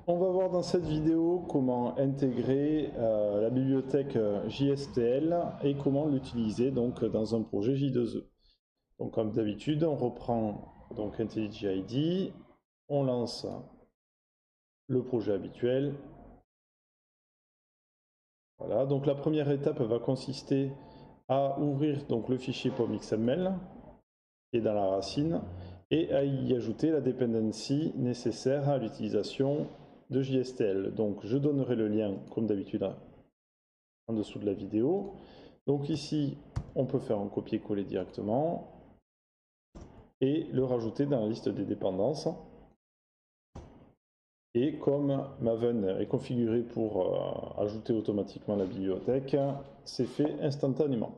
On va voir dans cette vidéo comment intégrer la bibliothèque JSTL et comment l'utiliser donc dans un projet J2E. Donc comme d'habitude, on reprend donc IntelliJ IDEA, on lance le projet habituel. Voilà, donc la première étape va consister à ouvrir donc le fichier POM.xml qui est dans la racine et à y ajouter la dependency nécessaire à l'utilisation de JSTL. Donc je donnerai le lien comme d'habitude en dessous de la vidéo. Donc ici on peut faire un copier-coller directement et le rajouter dans la liste des dépendances. Et comme Maven est configuré pour ajouter automatiquement la bibliothèque, c'est fait instantanément.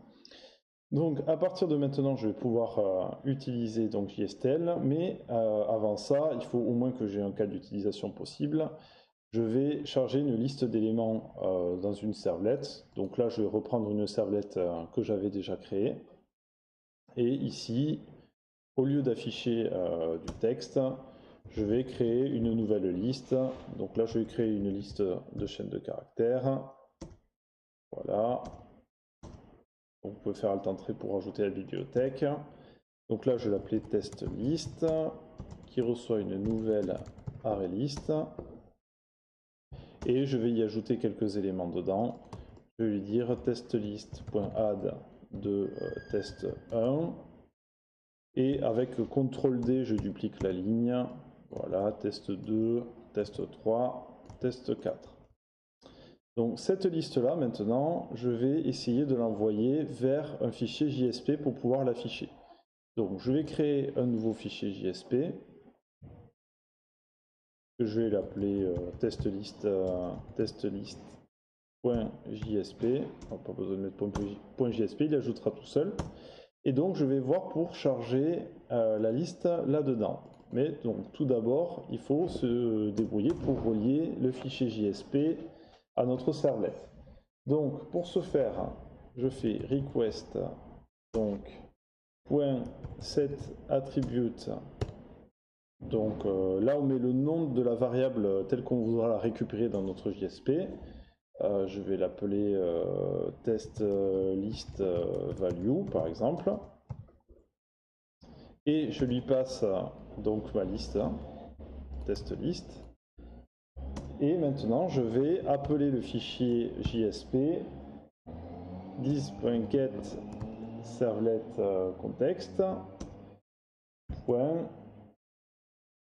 Donc à partir de maintenant, je vais pouvoir utiliser donc JSTL, mais avant ça, il faut au moins que j'ai un cas d'utilisation possible. Je vais charger une liste d'éléments dans une servlette. Donc là, je vais reprendre une servlette que j'avais déjà créée. Et ici, au lieu d'afficher du texte, je vais créer une nouvelle liste. Donc là, je vais créer une liste de chaînes de caractères. Voilà. Donc, vous pouvez faire Alt-Entrée pour ajouter la bibliothèque. Donc là, je vais l'appeler test list, qui reçoit une nouvelle array list. Et je vais y ajouter quelques éléments dedans. Je vais lui dire testlist.add de test 1. Et avec CTRL D, je duplique la ligne. Voilà, test 2, test 3, test 4. Donc cette liste-là, maintenant, je vais essayer de l'envoyer vers un fichier JSP pour pouvoir l'afficher. Donc je vais créer un nouveau fichier JSP. Je vais l'appeler testlist.jsp. Pas besoin de mettre .jsp, il ajoutera tout seul. Et donc je vais voir pour charger la liste là-dedans. Mais donc tout d'abord, il faut se débrouiller pour relier le fichier JSP à notre servlette. Donc pour ce faire, je fais request donc .setAttribute. Donc là on met le nom de la variable telle qu'on voudra la récupérer dans notre JSP. Je vais l'appeler test list value par exemple. Et je lui passe donc ma liste, test list. Et maintenant je vais appeler le fichier JSP this.get servlet context point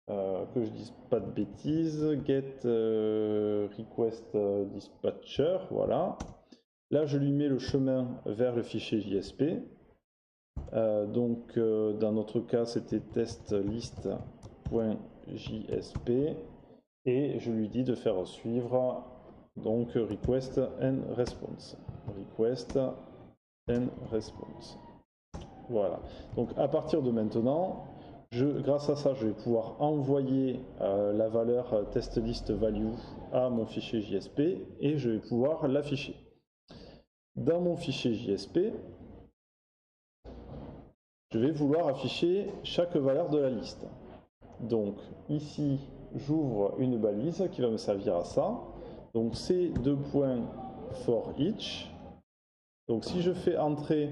que je dise pas de bêtises, get request dispatcher, voilà. Là je lui mets le chemin vers le fichier JSP. Donc dans notre cas c'était testlist.jsp et je lui dis de faire suivre donc request and response. Request and response. Voilà. Donc à partir de maintenant, grâce à ça, je vais pouvoir envoyer la valeur testlist_value à mon fichier JSP et je vais pouvoir l'afficher. Dans mon fichier JSP, je vais vouloir afficher chaque valeur de la liste. Donc ici, j'ouvre une balise qui va me servir à ça. Donc c'est 2 points for each. Donc si je fais entrer,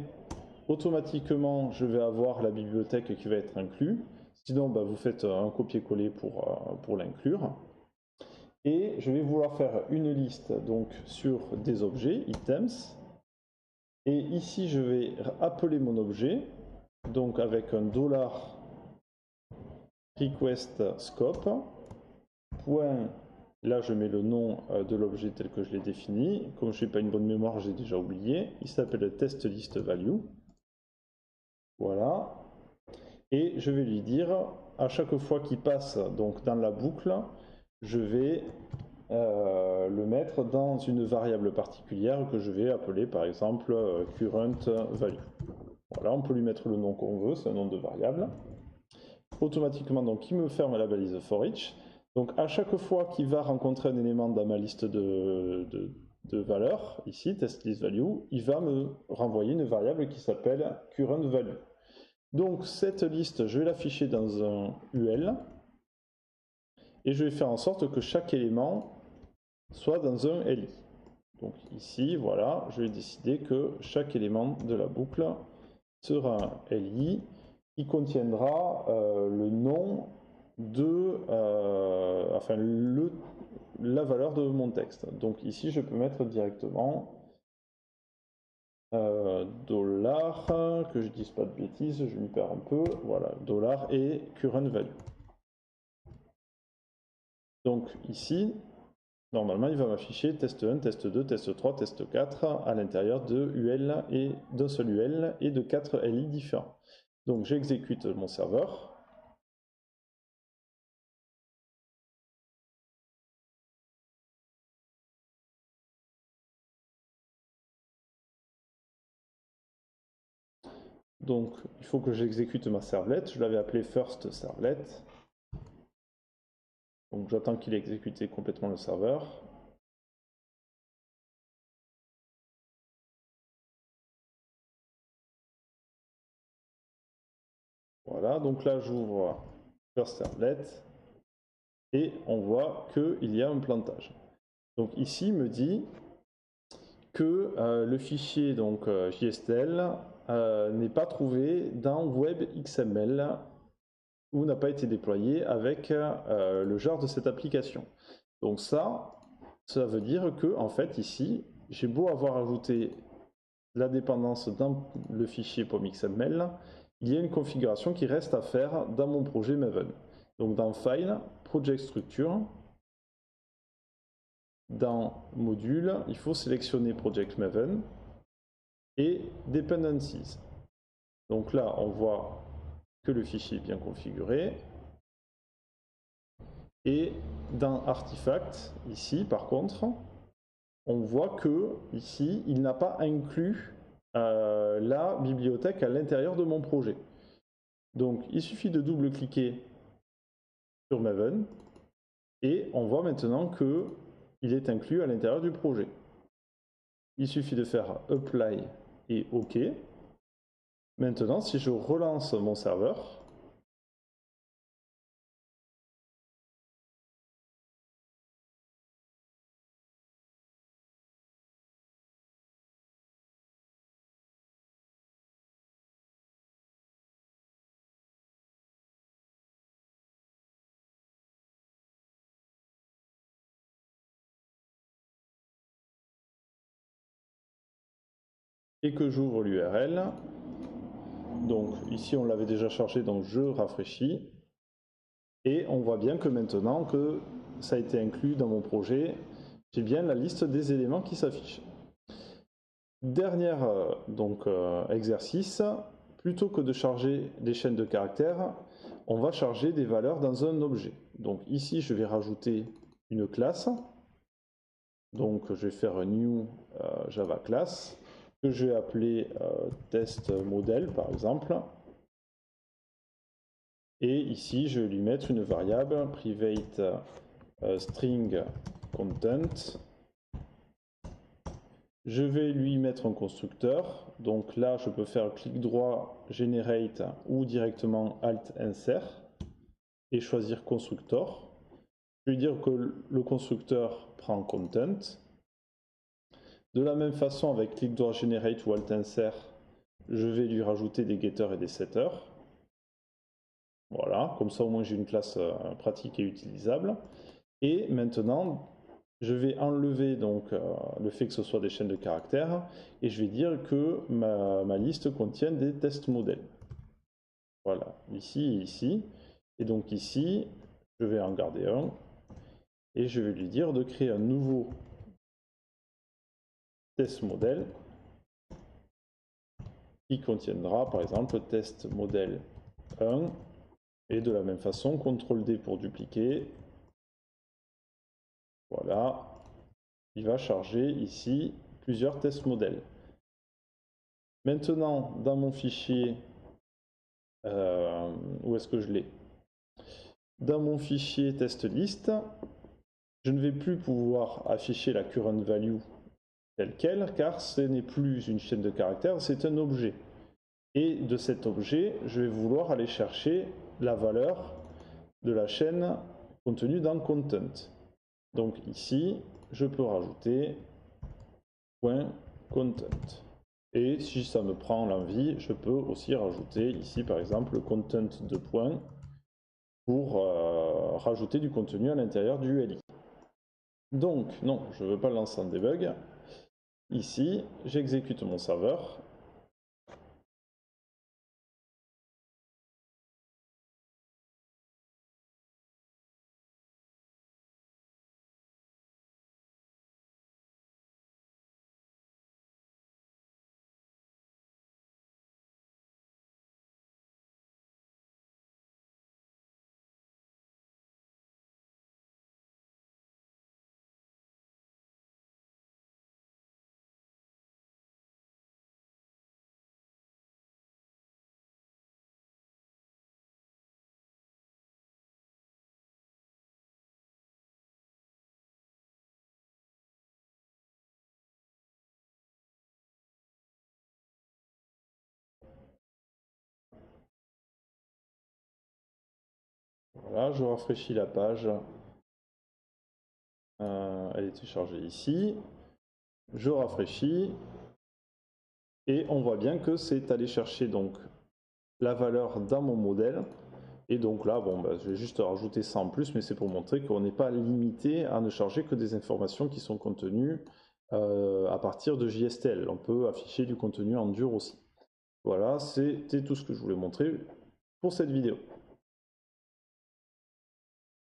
automatiquement je vais avoir la bibliothèque qui va être inclue. Sinon vous faites un copier-coller pour l'inclure. Et je vais vouloir faire une liste donc sur des objets, items. Et ici je vais appeler mon objet. Donc avec un $request scope, point, là je mets le nom de l'objet tel que je l'ai défini, comme je n'ai pas une bonne mémoire, j'ai déjà oublié, il s'appelle testlist_value, voilà, et je vais lui dire, à chaque fois qu'il passe donc dans la boucle, je vais le mettre dans une variable particulière que je vais appeler par exemple current value. Voilà, on peut lui mettre le nom qu'on veut, c'est un nom de variable. Automatiquement, donc, il me ferme la balise for each. Donc, à chaque fois qu'il va rencontrer un élément dans ma liste de valeurs, ici, testlist_value, il va me renvoyer une variable qui s'appelle current value. Donc, cette liste, je vais l'afficher dans un UL. et je vais faire en sorte que chaque élément soit dans un LI. Donc ici, voilà, je vais décider que chaque élément de la boucle sera un LI qui contiendra le nom de, la valeur de mon texte. Donc ici, je peux mettre directement dollar, que je dise pas de bêtises, je m'y perds un peu, voilà, dollar et current value. Donc ici, normalement, il va m'afficher test 1, test 2, test 3, test 4 à l'intérieur de UL et d'un seul UL et de 4 LI différents. Donc j'exécute mon serveur. Donc il faut que j'exécute ma servlet. Je l'avais appelé first servlet. Donc j'attends qu'il ait exécuté complètement le serveur. Voilà, donc là j'ouvre first servlet et on voit qu'il y a un plantage. Donc ici il me dit que le fichier donc JSTL n'est pas trouvé dans WebXML ou n'a pas été déployé avec le genre de cette application. Donc ça veut dire que en fait ici j'ai beau avoir ajouté la dépendance dans le fichier POM.xml, il y a une configuration qui reste à faire dans mon projet Maven. Donc dans File, Project Structure, dans Module, il faut sélectionner Project Maven et Dependencies. Donc là, on voit que le fichier est bien configuré. Et dans Artifact, ici par contre, on voit que ici, il n'a pas inclus la bibliothèque à l'intérieur de mon projet. Donc il suffit de double-cliquer sur Maven et on voit maintenant qu'il est inclus à l'intérieur du projet. Il suffit de faire Apply et OK. Maintenant, si je relance mon serveur, et que j'ouvre l'URL, donc ici on l'avait déjà chargé, donc je rafraîchis, et on voit bien que maintenant que ça a été inclus dans mon projet, j'ai bien la liste des éléments qui s'affichent. Dernier exercice, plutôt que de charger des chaînes de caractères, on va charger des valeurs dans un objet. Donc ici je vais rajouter une classe, donc je vais faire un new Java class, que je vais appeler test model par exemple. Et ici, je vais lui mettre une variable private string content. Je vais lui mettre un constructeur. Donc là, je peux faire clic droit, generate ou directement alt insert et choisir constructor. Je vais lui dire que le constructeur prend content. De la même façon, avec clic droit generate ou alt insert, je vais lui rajouter des getters et des setters. Voilà, comme ça au moins j'ai une classe pratique et utilisable. Et maintenant, je vais enlever donc le fait que ce soit des chaînes de caractères et je vais dire que ma liste contient des tests modèles. Voilà, ici et ici. Et donc ici, je vais en garder un et je vais lui dire de créer un nouveau test modèle qui contiendra par exemple test modèle 1 et de la même façon, CTRL D pour dupliquer. Voilà, il va charger ici plusieurs tests modèles. Maintenant, dans mon fichier, où est-ce que je l'ai? Dans mon fichier test list, je ne vais plus pouvoir afficher la current value telle quelle, car ce n'est plus une chaîne de caractères, c'est un objet. Et de cet objet, je vais vouloir aller chercher la valeur de la chaîne contenu dans Content. Donc ici, je peux rajouter point content. Et si ça me prend l'envie, je peux aussi rajouter ici par exemple le content de point pour rajouter du contenu à l'intérieur du ULI. Donc non, je ne veux pas le lancer en debug. Ici, j'exécute mon serveur. Voilà, je rafraîchis la page. Elle était chargée ici. Je rafraîchis. Et on voit bien que c'est aller chercher donc la valeur dans mon modèle. Et donc là, bon, je vais juste rajouter ça en plus, mais c'est pour montrer qu'on n'est pas limité à ne charger que des informations qui sont contenues à partir de JSTL. On peut afficher du contenu en dur aussi. Voilà, c'était tout ce que je voulais montrer pour cette vidéo.